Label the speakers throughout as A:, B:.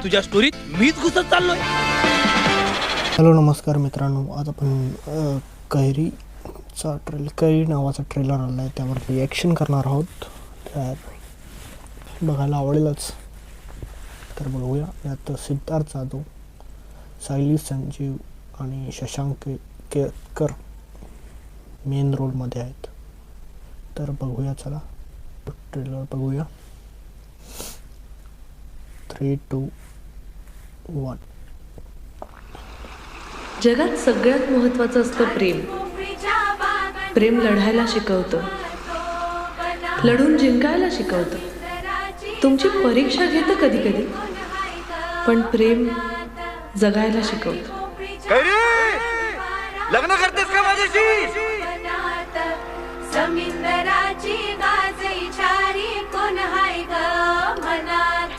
A: तुझ्या स्टोरीत मीच घुसत चाललोय.
B: हॅलो नमस्कार मित्रांनो, आज आपण कैरी नावाचा ट्रेलर आला आहे, त्यावर रिॲक्शन करणार आहोत. तर बघायला आवडेलच, तर बघूया. यात सिद्धार्थ जाधव, सायली संजीव आणि शशांक केतकर मेन रोलमध्ये आहेत. तर बघूया, चला ट्रेलर बघूया. 3, 2, 1.
C: जगात सगळ्यात महत्त्वाचं असतं प्रेम. प्रेम लढायला शिकवतं, लढून जिंकायला शिकवतं, तुमची परीक्षा घेतं कधी कधी, पण प्रेम जगायला शिकवतं.
A: लग्न करतेस का माझ्याशी?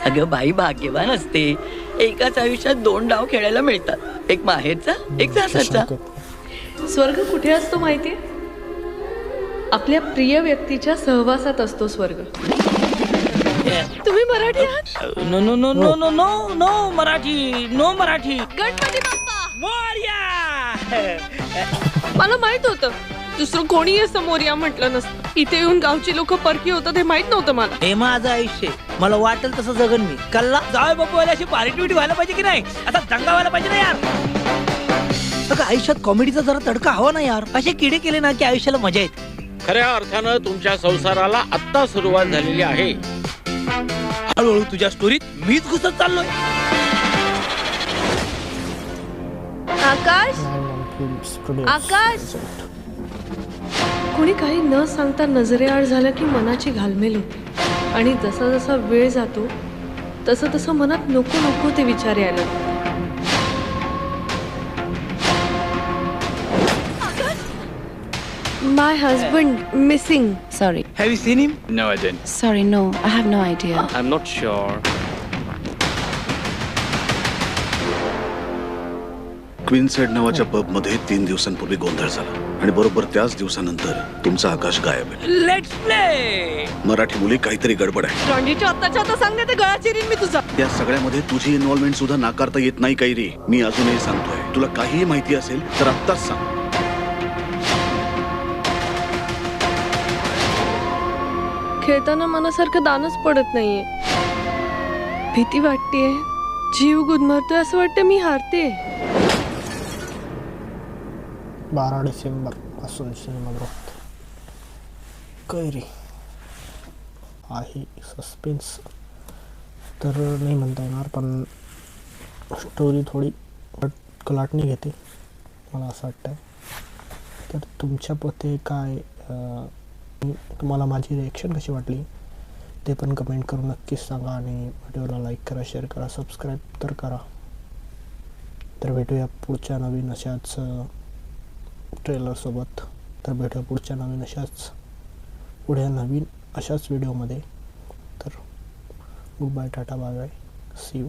D: अगं बाई भाग्यवान असते, एकाच आयुष्यात 2 डाव खेळायला मिळतात, एक माहेरचा एक सासरचा.
C: स्वर्ग कुठे असतो माहितीये? आपल्या प्रिय व्यक्तीच्या सहवासात असतो स्वर्ग. तुम्ही मराठी आहात?
A: No no no no no no no Marathi, no Marathi.
C: Ganpati Bappa
A: Morya.
C: मला माहित होतं दुसरं कोणीही समोर या म्हटलं नसतं. इथे येऊन गावची लोक परकी होतात हे माहित नव्हतं मला.
A: हे माझं आयुष्य, मला वाटेल तसं जगन मी. कल्ला जाय बापू अशी पार्टी व्हायला पाहिजे की नाही? आता दंगा व्हायला पाहिजे ना यार. अगं आयुष्यात कॉमेडीचा जरा तडका हवा ना यार. असे किडे केले ना की आयुष्याला मजा येते.
E: खऱ्या अर्थानं तुमच्या संसाराला आत्ता सुरुवात झालेली आहे.
A: हळूहळू तुझ्या स्टोरीत मीच घुसत चाललोय.
C: आकाश आकाश! कोणी काही न सांगता नजरेआड झालं की मनाची घालमेल होते, आणि जसा जसा वेळ जातो तसं तसं मनात नको नको ते विचार यायला लागतात. My husband missing.
F: Sorry.
A: Have you seen him?
E: No, I didn't.
F: Sorry, no. I have no idea.
E: I'm not sure.
G: क्वीन्सेड नावाच्या पबमध्ये 3 दिवसांपूर्वी गोंधळ झाला, आणि बरोबर त्याच दिवसानंतर तुमचा आकाश गायब आहे.
A: Let's play.
G: मराठी मुली काहीतरी गडबड आहे.
C: रॉन्डीच्या आत्ताच्या आता सांगते ते गळा चिरीन मी तुझा.
G: या सगळ्यामध्ये तुझी इन्व्हॉल्वमेंट सुद्धा नाकारता येत नाही कैरी. मी अजूनही सांगतोय, तुला काहीही माहिती असेल तर आत्ताच सांग.
C: खेळताना मनासारखं दानच पडत नाहीये. भीती वाटतेय, जीव गुदमरतोय, असं वाटतं मी हारते.
B: 12 डिसेंबर पासून सिनेमागृहात कैरी आहे. सस्पेन्स तर नाही म्हणता येणार, पण स्टोरी थोडी कलाटणी घेते मला असं वाटतंय. तर तुमच्या मते काय, तुम्हाला माझी रिॲक्शन कशी वाटली ते पण कमेंट करून नक्कीच सांगा, आणि व्हिडिओला लाईक करा, शेअर करा, सबस्क्राईब तर करा. तर भेटूया पुढच्या नवीन अशाच ट्रेलरसोबत. तर भेटूया पुढच्या नवीन अशाच व्हिडिओमध्ये. तर good bye, tata, bye bye, see you.